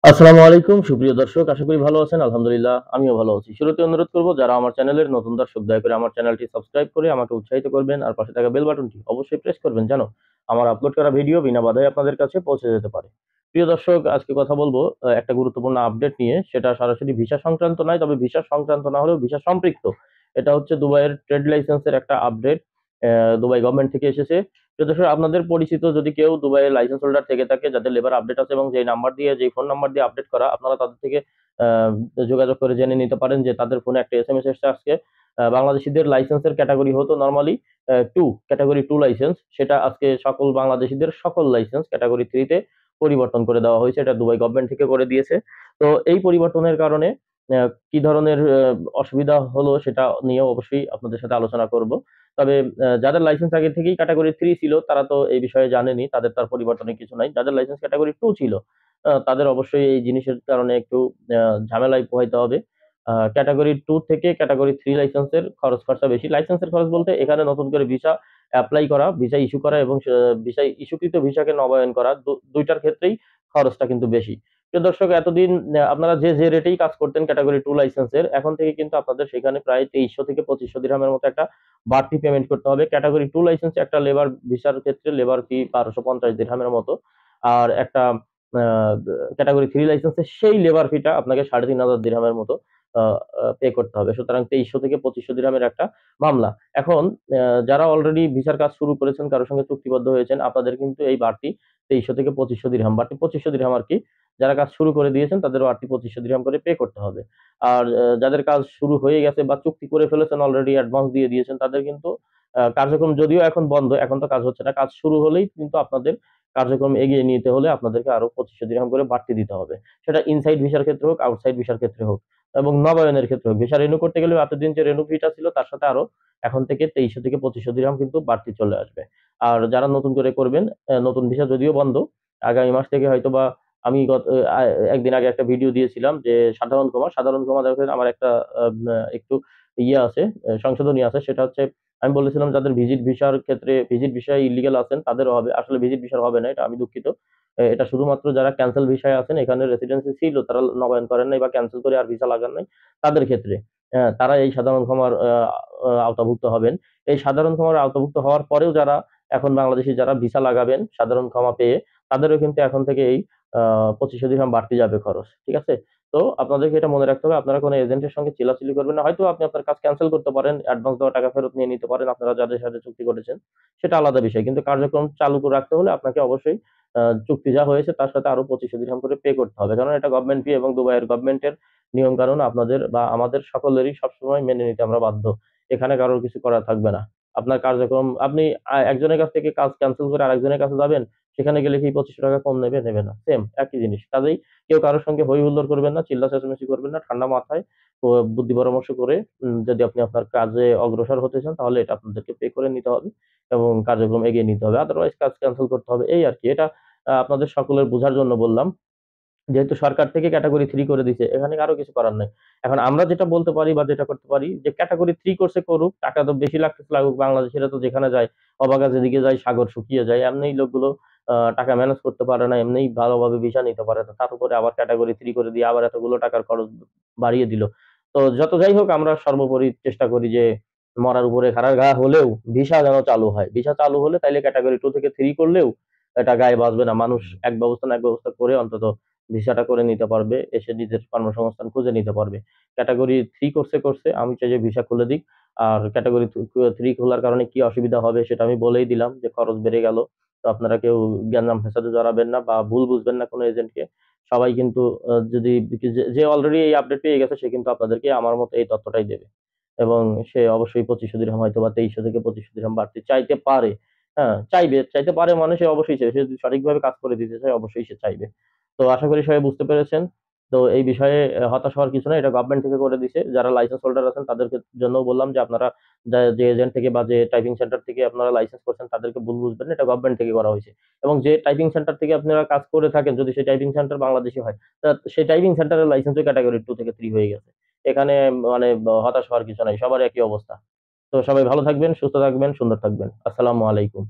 আসসালামু আলাইকুম সুপ্রিয় দর্শক, আশা করি ভালো আছেন। আলহামদুলিল্লাহ আমিও ভালো আছি। শুরুতে অনুরোধ করব, যারা আমার চ্যানেলের নতুন দর্শক, দয়া করে আমার চ্যানেলটি সাবস্ক্রাইব করে আমাকে উৎসাহিত করবেন আর পাশে থাকা বেল বাটনটি অবশ্যই প্রেস করবেন যেন আমার আপলোড করা ভিডিও বিনা বাধায় আপনাদের কাছে পৌঁছে যেতে পারে। প্রিয় দর্শক, আজকে কথা বলবো একটা গুরুত্বপূর্ণ আপডেট নিয়ে। সেটা সরাসরি ভিসা সংক্রান্ত নয়, তবে ভিসা সংক্রান্ত না হলেও ভিসা সম্পৃক্ত। এটা হচ্ছে দুবাইয়ের ট্রেড লাইসেন্সের একটা আপডেট। দুবাই গভর্নমেন্ট থেকে এসেছে। প্রিয় দর্শক, আপনাদের পরিচিত যদি কেউ দুবাইয়ের লাইসেন্স হোল্ডার থেকে থাকে, যাদের লেবার আপডেট আছে এবং যেই ফোন নাম্বার দিয়ে আপডেট করা, আপনারা তাদের থেকে যোগাযোগ করে জেনে নিতে পারেন যে তাদের ফোনে একটা এসএমএস এসেছে আজকে। বাংলাদেশীদের লাইসেন্সের ক্যাটাগরি হতো নরমালি 2, ক্যাটাগরি 2 লাইসেন্স। সেটা আজকে সকল বাংলাদেশীদের সকল লাইসেন্স ক্যাটাগরি 3 তে পরিবর্তন করে দেওয়া হয়েছে। এটা দুবাই গভর্নমেন্ট থেকে করে দিয়েছে। তো এই পরিবর্তনের কারণে কি ধরনের অসুবিধা হলো সেটা নিয়েও অবশ্যই আপনাদের সাথে আলোচনা করব। তবে যাদের লাইসেন্স আগে থেকেই ক্যাটাগরি 3 ছিল তারা তো এই বিষয়ে জানেনই, তাদের তো আর পরিবর্তনের কিছু নাই। যাদের লাইসেন্স ক্যাটাগরি 2 ছিল তাদের অবশ্যই এই জিনিসের কারণে একটু ঝামেলায় পোহাইতে হবে। ক্যাটাগরি 2 থেকে ক্যাটাগরি 3 লাইসেন্সের খরচ খরচা বেশি। লাইসেন্সের খরচ বলতে এখানে নতুন করে ভিসা এপ্লাই করা, ভিসা ইস্যু করা এবং ভিসা ইস্যুকৃত ভিসাকে নবায়ন করা, ২ টার ক্ষেত্রেই খরচটা কিন্তু বেশি। প্রিয় দর্শক, এতদিন আপনারা যে রেটেই কাজ করতেন ক্যাটাগরি 2 লাইসেন্সের, এখন থেকে কিন্তু আপনাদের সেখানে প্রায় ২৩০০ থেকে ২৫০০ দিরহামের মতো একটা বাড়তি পেমেন্ট করতে হবে। ক্যাটাগরি 2 লাইসেন্সে একটা লেবার ভিসার ক্ষেত্রে লেবার ফি ১২৫০ দিরহামের মতো। আর একটা আ ক্যাটাগরি 3 লাইসেন্সে সেই লেবার ফিটা আপনাকে ৩৫০০ দিরহামের মতো আ আ পে করতে হবে। সুতরাং ২৩০০ থেকে ২৫০০ দিরহামের একটা মামলা। এখন যারা অলরেডি ভিসার কাজ শুরু করেছেন, কারো সঙ্গে চুক্তিবদ্ধ হয়েছেন, আপনাদের কিন্তু এই বাড়তি ২৩০০ থেকে ২৫০০ দিরহাম, বাড়তি ২৫০০ দিরহাম আরকি। যারা কাজ শুরু করে দিয়েছেন তাদের বাড়তি ২৫০০ দিরহাম করে পে করতে হবে। আর যাদের কাজ শুরু হয়ে গেছে বা চুক্তি করে ফেলেছেন, অলরেডি অ্যাডভান্স দিয়ে দিয়েছেন, তাদের কিন্তু কার্যক্রম যদিও এখন বন্ধ, এখন তো কাজ হচ্ছে না। কাজ শুরু হলেই কিন্তু আপনাদের কার্যক্রম এগিয়ে নিতে হলে আপনাদেরকে আরো ২৫০০ দিরহাম করে বাড়তি দিতে হবে। সেটা ইনসাইড ভিসার ক্ষেত্রে হোক, আউটসাইড ভিসার ক্ষেত্রে হোক এবং নবায়নের ক্ষেত্রে হোক। ভিসা রিনিউ করতে গেলেও এতদিন যে রিনিউ ফিটা ছিল তার সাথে আরো এখন থেকে ২৩০০ থেকে ২৫০০ দিরহাম কিন্তু বাড়তি চলে আসবে। আর যারা নতুন করে করবেন, নতুন ভিসা যদিও বন্ধ, আগামী মাস থেকে হয়তোবা আমি গত আ একদিন আগে একটা ভিডিও দিয়েছিলাম যে সাধারণ ক্ষমা দেখেন আমার একটা একটু ইয়ে আছে, সংশোধনী আছে। সেটা হচ্ছে, আমি বলেছিলাম যাদের ভিজিট ভিসার ক্ষেত্রে ভিজিট ভিসায় ইল্লিগাল আছেন তাদেরও হবে। আসলে ভিজিট ভিসার হবে না, এটা আমি দুঃখিত। এটা শুধুমাত্র যারা ক্যানসেল ভিসায় আছেন, এখানে রেসিডেন্সি ছিল, তারা নবায়ন করেন নাই বা ক্যানসেল করে আর ভিসা লাগান নাই, তাদের ক্ষেত্রে তারা এই সাধারণ ক্ষমার আওতাভুক্ত হবেন। এই সাধারণ ক্ষমার আওতাভুক্ত হওয়ার পরেও যারা এখন বাংলাদেশী যারা ভিসা লাগাবেন সাধারণ ক্ষমা পেয়ে, তাদেরও কিন্তু এখন থেকে এই ২৫০০ দিরহাম বাড়তি যাবে খরচ। ঠিক আছে? তো আপনাদেরকে এটা মনে রাখতে হবে, আপনারা কোন এজেন্টের সঙ্গে চিল্লাচিল্লি করবেন না। হয়তো আপনি আপনার কাজ ক্যানসেল করতে পারেন, অ্যাডভান্স দেওয়া টাকা ফেরত নিয়ে নিতে পারেন আপনারা যাদের সাথে চুক্তি করেছেন। সেটা আলাদা বিষয়। কিন্তু কার্যক্রম চালু করে রাখতে হলে আপনাকে অবশ্যই চুক্তি যা হয়েছে তার সাথে আরো ২৫০০ দিরহাম করে পে করতে হবে। কারণ এটা গভর্নমেন্ট ফি এবং দুবাইয়ের গভর্নমেন্টের নিয়ম-কানুন আপনাদের বা আমাদের সকলেরই সবসময় মেনে নিতে আমরা বাধ্য। এখানে কারোর কিছু করার থাকবে না। আপনার কার্যক্রম আপনি একজনের কাছ থেকে কাজ ক্যানসেল করে আরেকজনের কাছে যাবেন, সেখানে গেলে কি ৳২৫০০ কম নেবে? নেবে না। সেম একই জিনিস। কাজেই কেউ কারো সঙ্গে হই হুল্লোড় করবেন না, চিল্লা চেঁচামেচি করবেন না। ঠান্ডা মাথায় বুদ্ধি পরামর্শ করে যদি আপনি আপনার কাজে অগ্রসর হতে চান তাহলে এটা আপনাদেরকে পে করে নিতে হবে এবং কার্যক্রম এগিয়ে নিতে হবে। আদারওয়াইজ কাজ ক্যানসেল করতে হবে। এই আরকি। এটা আপনাদের সকলের বুঝার জন্য বললাম। যেহেতু সরকার থেকে ক্যাটেগরি 3 করে দিছে, এখানে কারো কিছু করার নাই। এখন আমরা যেটা বলতে পারি বা যেটা করতে পারি যে ক্যাটেগরি 3 করছে করুক, টাকা তো বেশি লাগতেছে লাগুক। বাংলাদেশিরা তো যেখানে যায়, অবাগা যেদিকে যায় সাগর শুকিয়ে যায়। এমনিই লোকগুলো টাকা ম্যানেজ করতে পারে না, এমনিই ভালোভাবে ভিসা নিতে পারে না। তার উপরে আবার ক্যাটেগরি 3 করে দিয়ে আবার এতগুলো টাকার খরচ বাড়িয়ে দিল। তো যত যাই হোক, আমরা সর্বোপরি চেষ্টা করি যে মরার উপরে খাড়ার ঘা হলেও ভিসা যেন চালু হয়। ভিসা চালু হলে তাইলে ক্যাটেগরি 2 থেকে 3 করলেও এটা গায়ে বাজবে না। মানুষ এক ব্যবস্থা না এক ব্যবস্থা করে অন্তত ভিসাটা করে নিতে পারবে, এসে নিজের কর্মসংস্থান খুঁজে নিতে পারবে। ক্যাটেগরি 3 করছে, আমি চাই যে ভিসা খুলে দিক। আর ক্যাটেগরি 3 খোলার কারণে কি অসুবিধা হবে সেটা আমি বলেই দিলাম যে খরচ বেড়ে গেল। তো আপনারা কেউ গ্যাঞ্জাম ফ্যাসাদে জড়াবেন না বা ভুল বুঝবেন না কোনো এজেন্টকে। সবাই কিন্তু যদি যে অলরেডি এই আপডেট পেয়ে গেছে সে কিন্তু আপনাদেরকে আমার মতো এই তথ্যটাই দেবে। এবং সে অবশ্যই ২৫০০ দিরহাম হয়তোবা ২৩০০ থেকে ২৫০০ দিরহাম বাড়তি চাইতে পারে। হ্যাঁ, চাইতে পারে মানে সে অবশ্যই চাইবে। সে যদি সঠিকভাবে কাজ করে দিতে চায় অবশ্যই সে চাইবে। তো আশা করি সবাই বুঝতে পেরেছেন। তো এই বিষয়ে হতাশ হওয়ার কিছু নাই। এটা গভর্নমেন্ট থেকে করে দিছে। যারা লাইসেন্স হোল্ডার আছেন তাদের জন্যও বললাম যে আপনারা যে এজেন্ট থেকে বা যে টাইপিং সেন্টার থেকে আপনারা লাইসেন্স করছেন তাদেরকে ভুল বুঝবেন না। এটা গভর্নমেন্ট থেকে করা হইছে। এবং যে টাইপিং সেন্টার থেকে আপনারা কাজ করে থাকেন, যদি সেই টাইপিং সেন্টার বাংলাদেশী হয়, সেই টাইপিং সেন্টারের লাইসেন্সও ক্যাটেগরি 2 থেকে 3 হয়ে গেছে। এখানে মানে হতাশ হওয়ার কিছু নাই। সবার একই অবস্থা। তো সবাই ভালো থাকবেন, সুস্থ থাকবেন, সুন্দর থাকবেন। আসসালামু আলাইকুম।